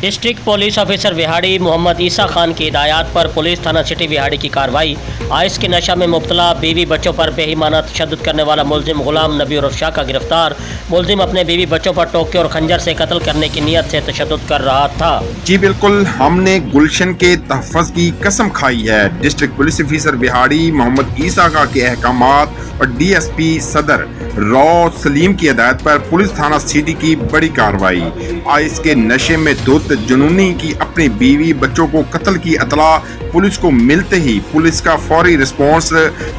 District police officer Vehari Mohammad Isa Khan की हिदायत पर पुलिस थाना सिटी विहाड़ी की कार्रवाई। आइस के नशा में मुब्तला बीवी बच्चों पर बेईमाना तशद्दुद करने वाला मुलजिम गुलाम नबी उर्फ शाह का गिरफ्तार। मुलजिम अपने बीवी बच्चों पर टोके और खंजर से कत्ल करने की नीयत से तशद्दुद कर रहा था। जी बिल्कुल, हमने गुलशन के तहफ़्फ़ुज़ की कसम खाई है। District police officer बिहाड़ी Mohammad Isa Khan के अहकामात और DSP सदर रौ सलीम की हिदायत पर पुलिस थाना सिटी की बड़ी कार्रवाई। आइस के नशे में धुत जुनूनी की अपनी बीवी बच्चों को कत्ल की इतला पुलिस को मिलते ही पुलिस का फौरी response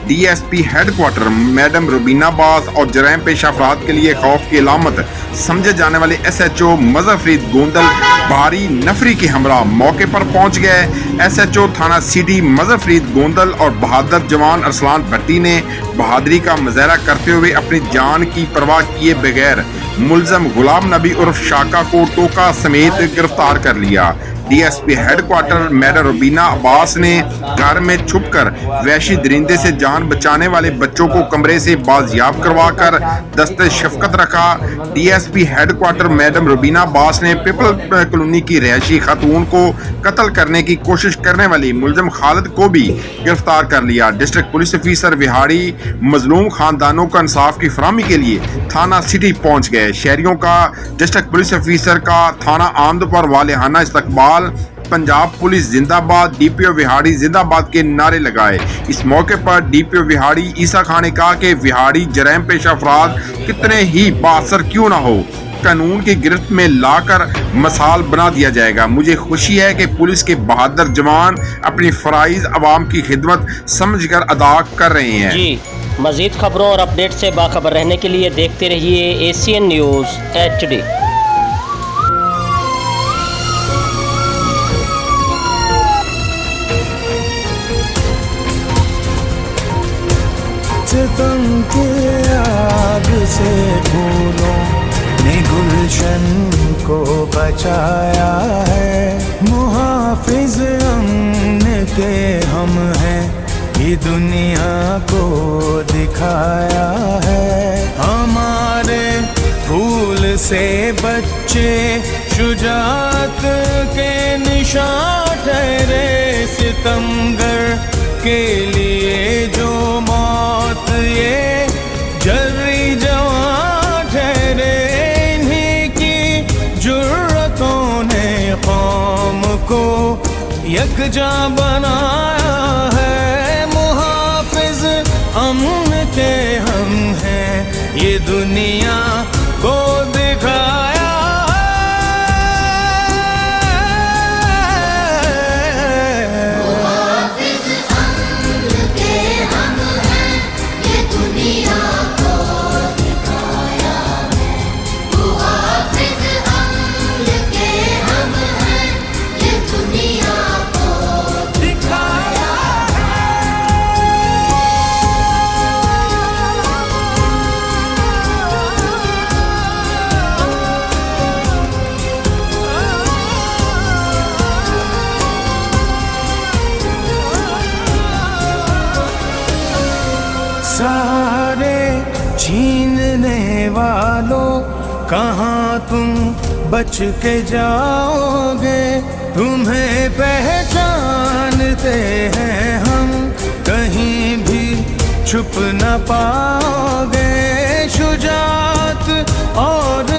DSP headquarter madam Rubina बास और जराइम पेश अफराद के लिए खौफ की अलामत समझे जाने वाले SHO मजहर फरीद गोंदल भारी नफरी के हमरा मौके पर पहुंच गए। SHO थाना सिटी मजहर फरीद गोंदल और बहादुर जवान अरसलान भट्टी ने बहादुरी का मुजाहरा करते हुए अपनी जान की परवाह किए बगैर मुलजम गुलाम नबी उर्फ शाका को टोका समेत गिरफ्तार कर लिया। DSP headquarter madam Rubina Abbas ने घर में छुपकर वहशी दरिंदे से जान बचाने वाले बच्चों को कमरे से बाजियाब करवाकर दस्ते शफकत रखा। DSP headquarter madam Rubina Abbas ने पीपल कॉलोनी की रहायशी खातून को कत्ल करने की कोशिश करने वाली मुलजिम खालिद को भी गिरफ्तार कर लिया। डिस्ट्रिक्ट पुलिस ऑफिसर विहाड़ी मजलूम खानदानों को इंसाफ की फराहमी के लिए थाना सिटी पहुंच गए। शहरियों का डिस्ट्रिक्ट पुलिस ऑफिसर का थाना आमद पर वालेहाना इस्तकबाल, पंजाब पुलिस जिंदाबाद, DPO विहाड़ी जिंदाबाद के नारे लगाए। इस मौके पर DPO विहाड़ी ईसा खान ने कहा कि विहाड़ी जराइम पेश अफराद कितने ही बासर क्यों ना हो, कानून की गिरफ्त में लाकर मिसाल बना दिया जाएगा। मुझे खुशी है कि पुलिस के बहादुर जवान अपनी फराइज अवाम की खिदमत समझकर अदा कर रहे हैं। जी, मज़ीद खबरों और अपडेट से बाखबर रहने के लिए देखते रहिए ACN न्यूज़ HD। सितम के आग से फूलों ने गुलशन को बचाया है। मुहाफिज अमन के हम हैं, ये दुनिया को दिखाया है। हमारे फूल से बच्चे शुजात के निशान ठहरे, सितमगर के लिए जो मौत ये जर्री जवान ठहरे। इन्हीं की जुर्रतों ने कौम को यकजा बनाया है। मुहाफिज अमन के हम हैं, ये दुनिया को दिखाया। सारे छीनने वालों कहाँ तुम बच के जाओगे, तुम्हें पहचानते हैं हम, कहीं भी छुप न पाओगे।